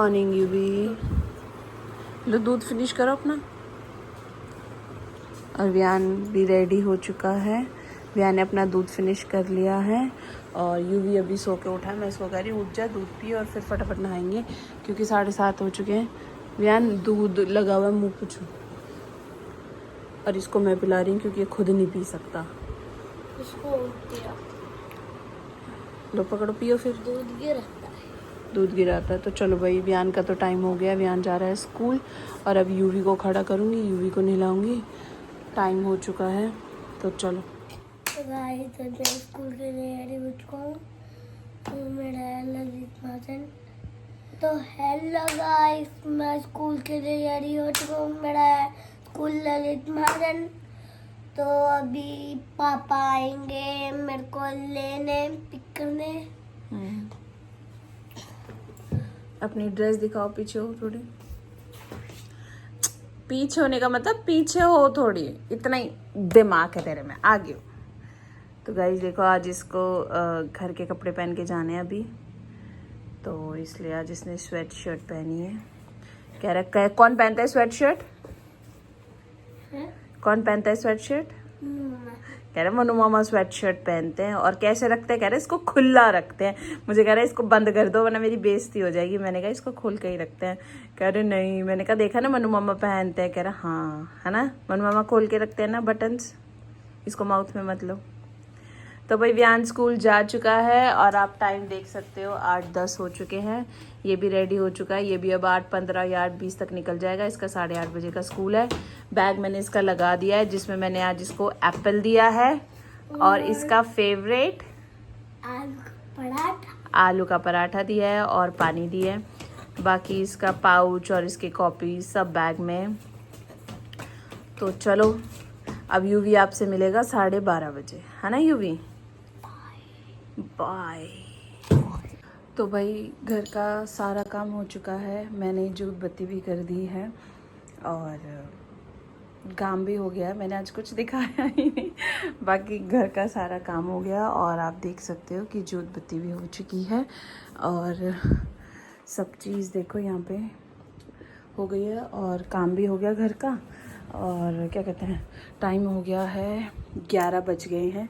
Morning UV. लो दूध finish करो अपना। और व्यान भी रेडी हो चुका है। व्यान ने अपना दूध फिनिश कर लिया है और यूवी अभी सो के उठा है। मैं इसको कह रही हूँ उठ जा, दूध पी और फिर फटाफट नहाएंगे क्योंकि 7:30 हो चुके हैं। व्यान दूध लगा हुआ है मुँह पे छू, और इसको मैं पिला रही हूँ क्योंकि ये खुद नहीं पी सकता। इसको लो पकड़ो, पियो फिर। दूध गिराता है। तो चलो भाई, व्यान का तो टाइम हो गया। व्यान जा रहा है स्कूल और अब यूवी को खड़ा करूँगी, यूवी को नहलाऊंगी। टाइम हो चुका है तो चलो। स्कूल के लिए रेडी हो चुका हूँ। तो हेलो गाइस, मैं स्कूल के लिए रेडी हो चुका हूँ। मेरा स्कूल ललित महाजन। तो अभी पापा आएंगे मेरे को लेने, पिक करने। अपनी ड्रेस दिखाओ, पीछे हो थोड़ी। पीछे होने का मतलब पीछे हो थोड़ी, इतना ही दिमाग है तेरे में, आगे हो। तो गाइस देखो, आज इसको घर के कपड़े पहन के जाने हैं अभी, तो इसलिए आज इसने स्वेट शर्ट पहनी है। कह रहा है कौन पहनता है स्वेट शर्ट? कौन पहनता है स्वेट शर्ट? कह रहे मनु मामा स्वेट शर्ट पहनते हैं। और कैसे रखते हैं? कह रहे इसको खुला रखते हैं। मुझे कह रहे इसको बंद कर दो वरना मेरी बेइज्जती हो जाएगी। मैंने कहा इसको खोल के ही रखते हैं। कह रहे नहीं। मैंने कहा देखा ना मनु मामा पहनते हैं। कह रहा हाँ है ना, मनु मामा खोल के रखते हैं ना बटन्स, इसको माउथ में मत लो। तो भाई व्यान स्कूल जा चुका है और आप टाइम देख सकते हो 8:10 हो चुके हैं। ये भी रेडी हो चुका है। ये भी अब 8:15 या 8:20 तक निकल जाएगा। इसका 8:30 बजे का स्कूल है। बैग मैंने इसका लगा दिया है, जिसमें मैंने आज इसको एप्पल दिया है और इसका फेवरेट आलू का पराठा दिया है और पानी दिया है। बाकी इसका पाउच और इसकी कॉपी सब बैग में। तो चलो अब यूवी आपसे मिलेगा 12:30 बजे, है ना यूवी? बाय। तो भाई घर का सारा काम हो चुका है। मैंने जोत बत्ती भी कर दी है और काम भी हो गया। मैंने आज कुछ दिखाया ही नहीं, बाकी घर का सारा काम हो गया। और आप देख सकते हो कि जोत बत्ती भी हो चुकी है और सब चीज़ देखो यहाँ पे हो गई है और काम भी हो गया घर का। और क्या कहते हैं, टाइम हो गया है 11 बज गए हैं।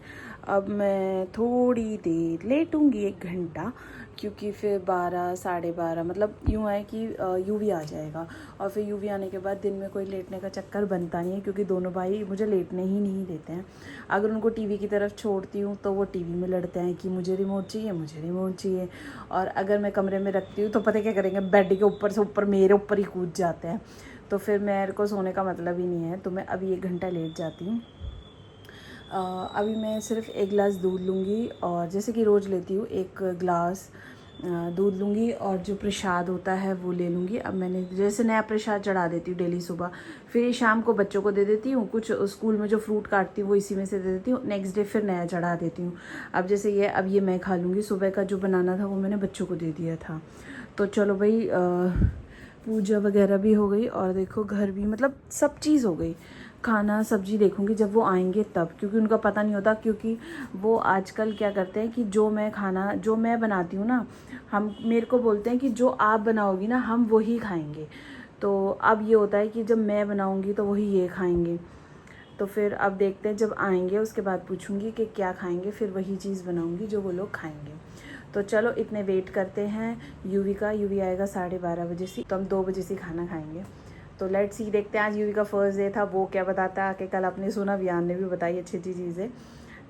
अब मैं थोड़ी देर लेटूंगी, 1 घंटा, क्योंकि फिर 12 12:30 मतलब यूँ है कि यूवी आ जाएगा। और फिर यूवी आने के बाद दिन में कोई लेटने का चक्कर बनता नहीं है, क्योंकि दोनों भाई मुझे लेटने ही नहीं देते हैं। अगर उनको टीवी की तरफ छोड़ती हूँ तो वो टीवी में लड़ते हैं कि मुझे रिमोट चाहिए, मुझे रिमोट चाहिए। और अगर मैं कमरे में रखती हूँ तो पता क्या करेंगे, बेड के ऊपर से ऊपर मेरे ऊपर ही कूद जाते हैं। तो फिर मेरे को सोने का मतलब ही नहीं है। तो मैं अभी 1 घंटा लेट जाती हूँ। अभी मैं सिर्फ 1 गिलास दूध लूँगी और जैसे कि रोज़ लेती हूँ 1 गिलास दूध लूँगी और जो प्रसाद होता है वो ले लूँगी। अब मैंने जैसे नया प्रसाद चढ़ा देती हूँ डेली सुबह, फिर शाम को बच्चों को दे देती हूँ। कुछ स्कूल में जो फ्रूट काटती हूँ वो इसी में से दे देती हूँ। नेक्स्ट डे फिर नया चढ़ा देती हूँ। अब जैसे ये अब ये मैं खा लूँगी। सुबह का जो बनाना था वो मैंने बच्चों को दे दिया था। तो चलो भाई, पूजा वगैरह भी हो गई और देखो घर भी, मतलब सब चीज़ हो गई। खाना सब्जी देखूंगी जब वो आएंगे तब, क्योंकि उनका पता नहीं होता। क्योंकि वो आजकल क्या करते हैं कि जो मैं बनाती हूँ ना, हम मेरे को बोलते हैं कि जो आप बनाओगी ना हम वही खाएंगे। तो अब ये होता है कि जब मैं बनाऊँगी तो वही ये खाएंगे। तो फिर अब देखते हैं जब आएंगे उसके बाद पूछूंगी कि क्या खाएंगे, फिर वही चीज़ बनाऊंगी जो वो लोग खाएंगे। तो चलो इतने वेट करते हैं यूवी का। यूवी आएगा 12:30 बजे से, तो हम 2 बजे से खाना खाएंगे। तो लेट्स सी, देखते हैं आज यूवी का फर्स्ट डे था, वो क्या बताता है आके। कल आपने सुना, व्यान ने भी बताई अच्छी अच्छी चीज़ें।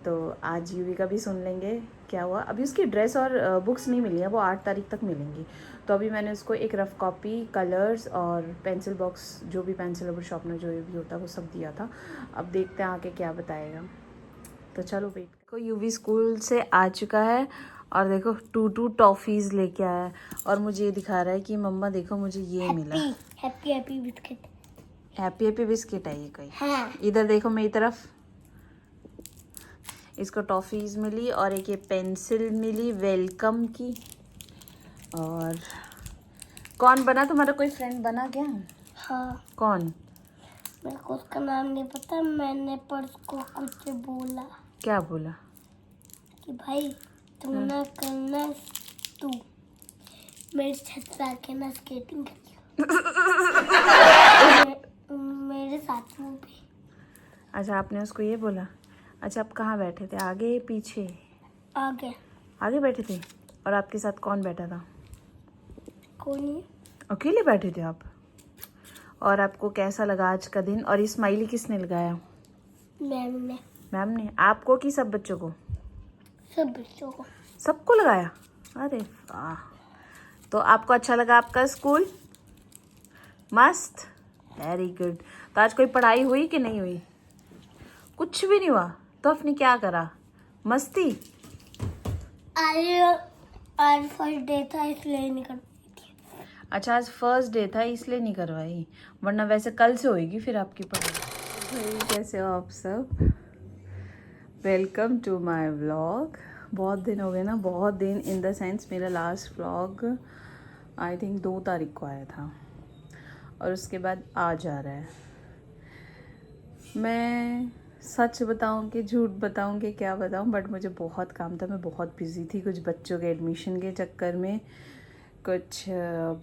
तो आज यूवी का भी सुन लेंगे क्या हुआ। अभी उसकी ड्रेस और बुक्स नहीं मिली है, वो 8 तारीख तक मिलेंगी। तो अभी मैंने उसको एक रफ़ कॉपी, कलर्स और पेंसिल बॉक्स, जो भी पेंसिल रबर शार्पनर जो भी होता है वो सब दिया था। अब देखते हैं आके क्या बताएगा। तो चलो वेट को। यूवी स्कूल से आ चुका है और देखो 2 टॉफ़ीज़ लेके आया है और मुझे ये दिखा रहा है कि मम्मा देखो मुझे ये मिला। Happy biscuit. हैप्पी बिस्किट है ये कोई? हाँ। इधर देखो मेरी तरफ। इसको टॉफ़ीज़ मिली और एक ये पेंसिल मिली वेलकम की। और कौन बना तुम्हारा, कोई फ्रेंड बना क्या? हाँ। कौन? मेरे को उसका नाम नहीं पता। मैंने पर्स को कुछ बोला। क्या बोला? कि भाई तू ना करना तू। मेरे छत पे आके ना स्केटिंग करती हूँ। मेरे साथ वो भी। अच्छा, आपने उसको ये बोला? अच्छा, आप कहाँ बैठे थे, आगे पीछे? आगे। आगे बैठे थे। और आपके साथ कौन बैठा था? कोई नहीं। अकेले बैठे थे आप? और आपको कैसा लगा आज का दिन? और ये स्माइली किसने लगाया? मैम ने। मैम ने? आपको कि सब बच्चों को? सब बच्चों को। सबको लगाया? अरे वाह। तो आपको अच्छा लगा आपका स्कूल? मस्त, वेरी गुड। तो आज कोई पढ़ाई हुई कि नहीं हुई? कुछ भी नहीं हुआ? तो आपने क्या करा? मस्ती? आज फर्स्ट डे था इसलिए नहीं कर पाई थी। अच्छा, आज फर्स्ट डे था इसलिए नहीं करवाई, वरना वैसे कल से होएगी फिर आपकी पढ़ाई। भाई कैसे हो आप सब? Welcome to my vlog. बहुत दिन हो गए ना, बहुत दिन इन द सेंस मेरा लास्ट व्लॉग आई थिंक 2 तारीख को आया था और उसके बाद आज आ रहा है। मैं सच बताऊं कि झूठ बताऊं कि क्या बताऊं, बट मुझे बहुत काम था, मैं बहुत बिजी थी कुछ बच्चों के एडमिशन के चक्कर में। कुछ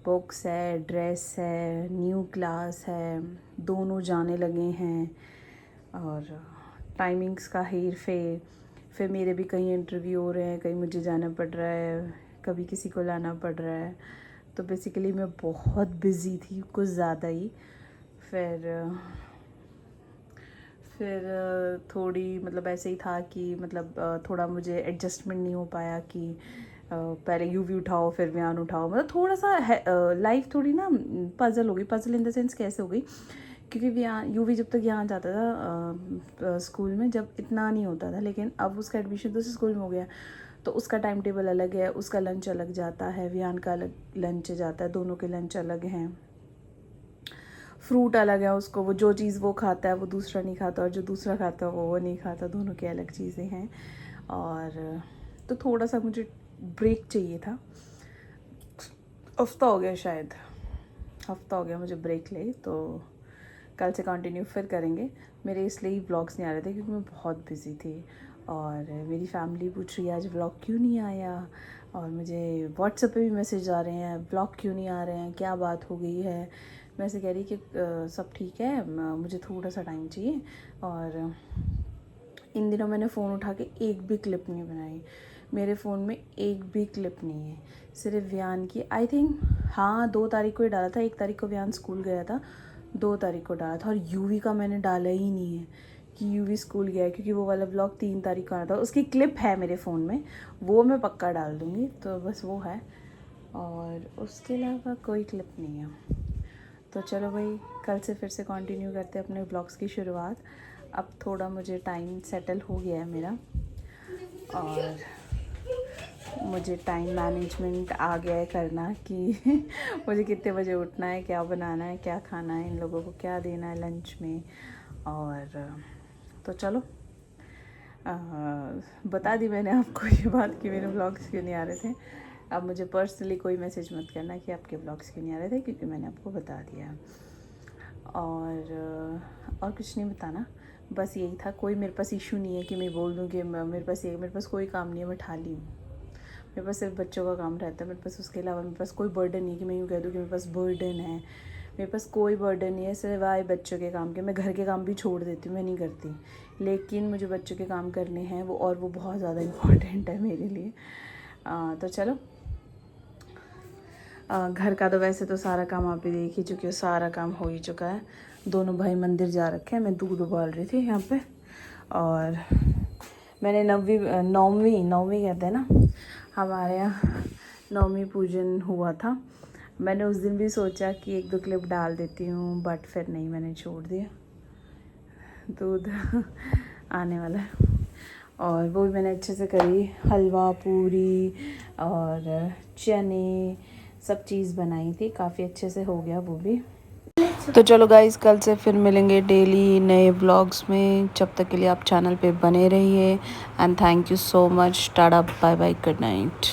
बुक्स है, ड्रेस है, न्यू क्लास है, दोनों जाने लगे हैं और टाइमिंग्स का हेर फेर। फिर मेरे भी कहीं इंटरव्यू हो रहे हैं, कहीं मुझे जाना पड़ रहा है, कभी किसी को लाना पड़ रहा है। तो बेसिकली मैं बहुत बिज़ी थी, कुछ ज़्यादा ही। फिर थोड़ी मतलब ऐसे ही था कि मतलब थोड़ा मुझे एडजस्टमेंट नहीं हो पाया कि पहले यूवी उठाओ फिर व्यान उठाओ। मतलब थोड़ा सा लाइफ थोड़ी ना पजल हो गई। पजल इन द सेंस कैसे हो गई, क्योंकि व्यान यूवी जब तक यहाँ जाता था स्कूल में, जब इतना नहीं होता था, लेकिन अब उसका एडमिशन दूसरे स्कूल में हो गया तो उसका टाइम टेबल अलग है, उसका लंच अलग जाता है, व्यान का अलग लंच जाता है, दोनों के लंच अलग हैं। फ्रूट अलग है उसको, वो जो चीज़ वो खाता है वो दूसरा नहीं खाता, और जो दूसरा खाता है वो नहीं खाता, दोनों की अलग चीज़ें हैं। और तो थोड़ा सा मुझे ब्रेक चाहिए था। हफ्ता हो गया, शायद हफ्ता हो गया मुझे ब्रेक ले, तो कल से कंटिन्यू फिर करेंगे। मेरे इसलिए ही व्लॉग्स नहीं आ रहे थे क्योंकि मैं बहुत बिज़ी थी। और मेरी फैमिली पूछ रही है आज व्लॉग क्यों नहीं आया, और मुझे व्हाट्सएप पे भी मैसेज आ रहे हैं व्लॉग क्यों नहीं आ रहे हैं, क्या बात हो गई है। मैं ऐसे कह रही कि सब ठीक है, मुझे थोड़ा सा टाइम चाहिए। और इन दिनों मैंने फ़ोन उठा के एक भी क्लिप नहीं बनाई, मेरे फ़ोन में एक भी क्लिप नहीं है, सिर्फ व्यान की। आई थिंक हाँ 2 तारीख को ही डाला था, 1 तारीख को व्यान स्कूल गया था, 2 तारीख को डाला था। और यूवी का मैंने डाला ही नहीं है कि यूवी स्कूल गया है, क्योंकि वो वाला ब्लॉग 3 तारीख को आया था। उसकी क्लिप है मेरे फ़ोन में, वो मैं पक्का डाल दूँगी, तो बस वो है। और उसके अलावा कोई क्लिप नहीं है। तो चलो भाई, कल से फिर से कंटिन्यू करते हैं अपने ब्लॉग्स की शुरुआत। अब थोड़ा मुझे टाइम सेटल हो गया है मेरा, और मुझे टाइम मैनेजमेंट आ गया है करना कि मुझे कितने बजे उठना है, क्या बनाना है, क्या खाना है, इन लोगों को क्या देना है लंच में। और तो चलो बता दी मैंने आपको ये बात कि मेरे ब्लॉग्स क्यों नहीं आ रहे थे। अब मुझे पर्सनली कोई मैसेज मत करना कि आपके ब्लॉग्स क्यों नहीं आ रहे थे, क्योंकि मैंने आपको बता दिया। और कुछ नहीं बताना, बस यही था। कोई मेरे पास इशू नहीं है कि मैं बोल दूँ कि मेरे पास कोई काम नहीं है, मैं ठाली हूँ। मेरे पास सिर्फ बच्चों का काम रहता है, मेरे पास उसके अलावा मेरे पास कोई बर्डन नहीं है कि मैं यूँ कह दूँ कि मेरे पास बर्डन है। मेरे पास कोई बर्डन नहीं है सिवाय बच्चों के काम के। मैं घर के काम भी छोड़ देती हूँ, मैं नहीं करती, लेकिन मुझे बच्चों के काम करने हैं वो, और वो बहुत ज़्यादा इम्पोर्टेंट है मेरे लिए। तो चलो, घर का तो वैसे तो सारा काम आप ही देख ही चुके हो, सारा काम हो ही चुका है। दोनों भाई मंदिर जा रखे हैं, मैं दूध उबाल रही थी यहाँ पे। और मैंने नौवीं कहते हैं ना हमारे यहाँ, नौवीं पूजन हुआ था। मैंने उस दिन भी सोचा कि 1-2 क्लिप डाल देती हूँ, बट फिर नहीं, मैंने छोड़ दिया। दूध आने वाला है, और वो भी मैंने अच्छे से करी। हलवा पूरी और चने सब चीज़ बनाई थी, काफ़ी अच्छे से हो गया वो भी। तो चलो गाइस, कल से फिर मिलेंगे डेली नए व्लॉग्स में। जब तक के लिए आप चैनल पे बने रहिए, and thank you so much. Tata, bye bye, good night.